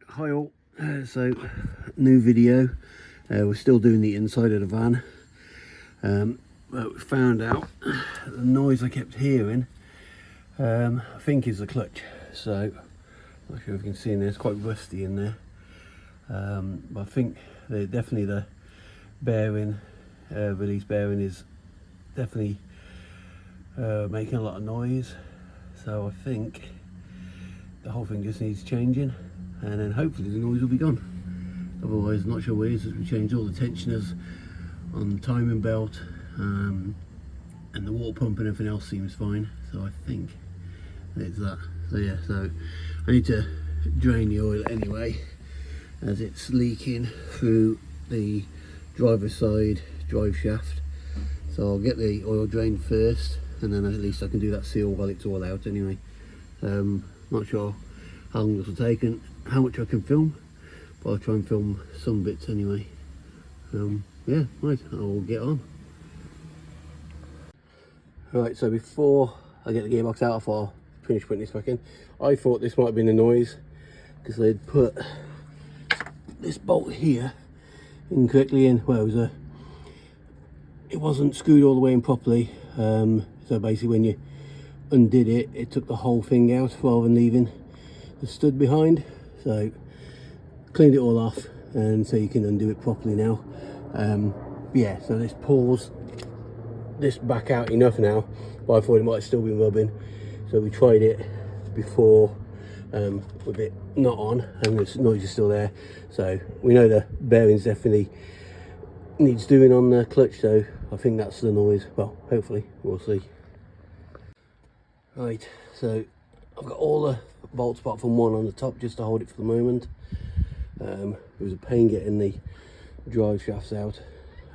Hi all, so new video. We're still doing the inside of the van, but we found out the noise I kept hearing I think is the clutch. So not sure if you can see in there, it's quite rusty in there, but I think definitely the bearing, release bearing is definitely making a lot of noise. So I think the whole thing just needs changing, and then hopefully the noise will be gone. Otherwise, not sure what it is, as we changed all the tensioners on the timing belt, and the water pump and everything else seems fine. So I think it's that. So yeah, so I need to drain the oil anyway, as it's leaking through the driver's side drive shaft. So I'll get the oil drained first, and then at least I can do that seal while it's all out anyway. Not sure how long this will take and how much I can film, but I'll try and film some bits anyway. Yeah, right, I'll get on. Right, so before I get the gearbox out, I'll finish putting this back in. I thought this might have been the noise because they'd put this bolt here incorrectly in. Well, it wasn't screwed all the way in properly. So basically when you undid it, it took the whole thing out rather than leaving the stud behind. So cleaned it all off, and so you can undo it properly now. Yeah, so this pulls this back out enough now, but I thought it might still be rubbing, so we tried it before with it not on, and the noise is still there. So we know the bearings definitely needs doing on the clutch, so I think that's the noise. Well, hopefully, we'll see. Right, so I've got all the bolts apart from one on the top just to hold it for the moment. It was a pain getting the drive shafts out.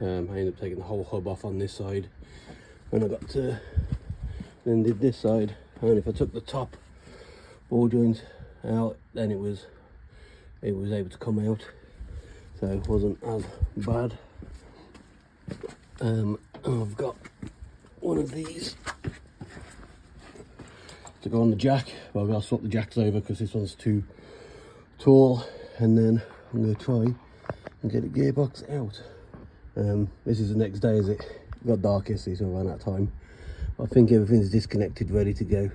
I ended up taking the whole hub off on this side, and I got to then did this side, and if I took the top ball joint out, then it was able to come out, so it wasn't as bad. I've got one of these to go on the jack. Well, I've got to swap the jacks over because this one's too tall, and then I'm going to try and get the gearbox out. This is the next day, as it got dark yesterday, so I ran out of time. I think everything's disconnected, ready to go.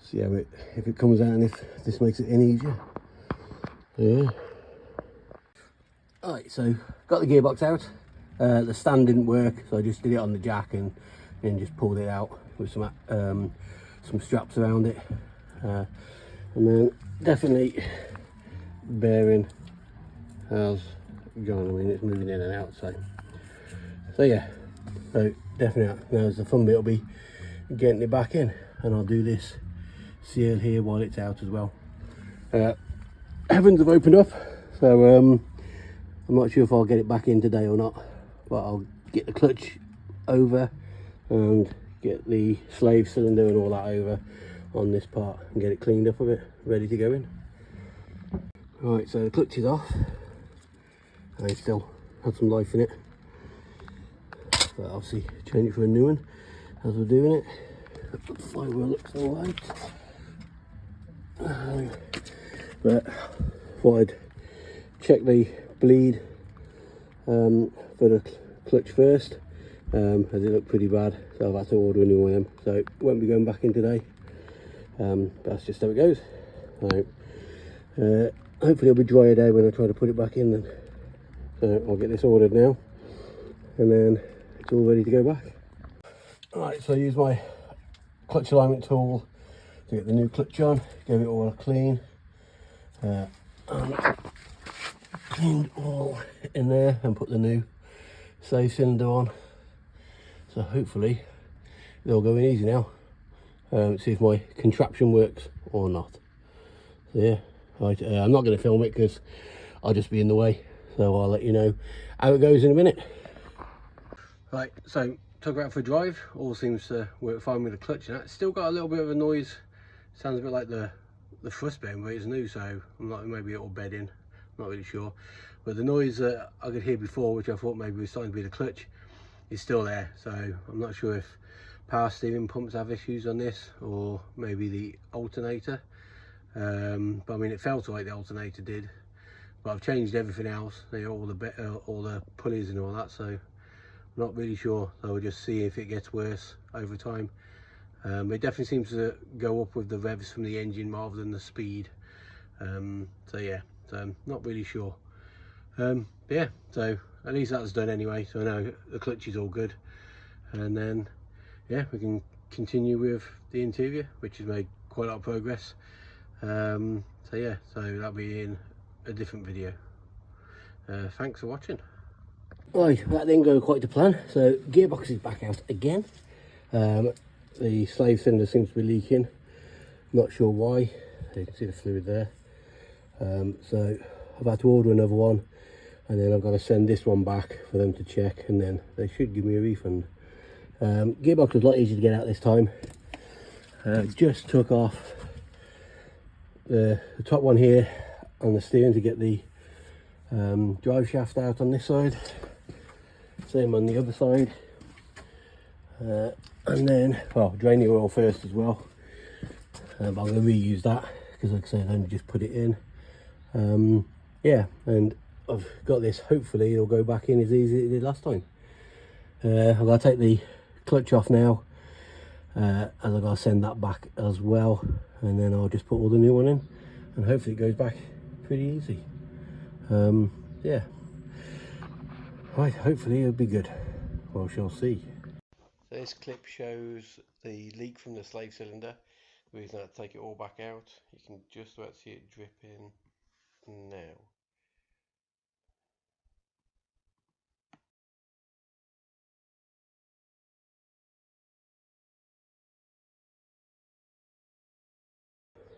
So see how if it comes out, and if this makes it any easier. Yeah. Alright, so got the gearbox out. The stand didn't work, so I just did it on the jack and then just pulled it out with some straps around it, and then definitely bearing has gone. I mean, it's moving in and out, so yeah, so definitely now's the fun bit. Will be getting it back in, and I'll do this seal here while it's out as well. Heavens have opened up, so I'm not sure if I'll get it back in today or not, but I'll get the clutch over and get the slave cylinder and all that over on this part and get it cleaned up a bit, ready to go in. Right, so the clutch is off. I still had some life in it, but obviously change it for a new one as we're doing it. The flywheel looks alright, but thought I'd check the bleed for the clutch first, as it looked pretty bad, so I've had to order a new one of them. So it won't be going back in today, but that's just how it goes. So hopefully it'll be drier day when I try to put it back in then. So I'll get this ordered now, and then it's all ready to go back. Alright, so I use my clutch alignment tool to get the new clutch on, give it all a clean, and cleaned all in there, and put the new slave cylinder on. So hopefully it'll go in easy now. See if my contraption works or not. So yeah, right, I'm not going to film it because I'll just be in the way, so I'll let you know how it goes in a minute. Right, so took it out for a drive. All seems to work fine with the clutch. Now it's still got a little bit of a noise. Sounds a bit like the thrust bearing, but it's new, so I'm not, maybe it'll bed in, not really sure. But the noise that I could hear before, which I thought maybe was starting to be the clutch, is still there. So I'm not sure if power steering pumps have issues on this, or maybe the alternator. but I mean it felt like the alternator did, but I've changed everything else, all the pulleys and all that, so I'm not really sure. So we'll just see if it gets worse over time. It definitely seems to go up with the revs from the engine rather than the speed. So yeah, so I'm not really sure. Yeah, so at least that's done anyway, so I know the clutch is all good, and then yeah, we can continue with the interior, which has made quite a lot of progress. So yeah, so that'll be in a different video. Thanks for watching. Right, that didn't go quite to plan. So gearbox is back out again. The slave cylinder seems to be leaking, not sure why. You can see the fluid there. So I've had to order another one, and then I've got to send this one back for them to check, and then they should give me a refund. Gearbox was a lot easier to get out this time. Just took off the top one here on the steering to get the drive shaft out on this side, same on the other side, and then, well, drain the oil first as well, but I'm going to reuse that because like I said, I only just put it in. Yeah, and I've got this, hopefully it'll go back in as easy as it did last time. I've got to take the clutch off now, as I've got to send that back as well, and then I'll just put all the new one in, and hopefully it goes back pretty easy. Yeah, right, hopefully it'll be good. We shall see. So this clip shows the leak from the slave cylinder. The reason I had to take it all back out, you can just about see it dripping now.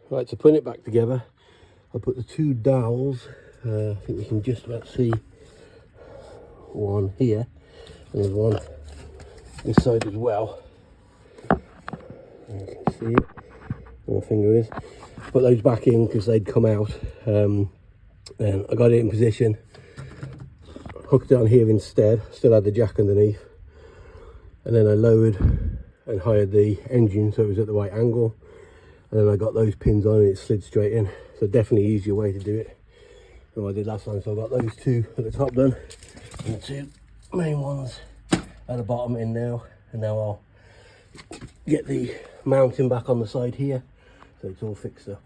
Right, to put it back together, I put the two dowels, I think you can just about see one here, and there's one this side as well. You can see it, where my finger is. Put those back in because they'd come out. Then I got it in position, hooked it on here instead, still had the jack underneath, and then I lowered and hired the engine so it was at the right angle, and then I got those pins on and it slid straight in. So definitely easier way to do it than what I did last time. So I got those two at the top done, and the two main ones at the bottom in now, and now I'll get the mounting back on the side here so it's all fixed up.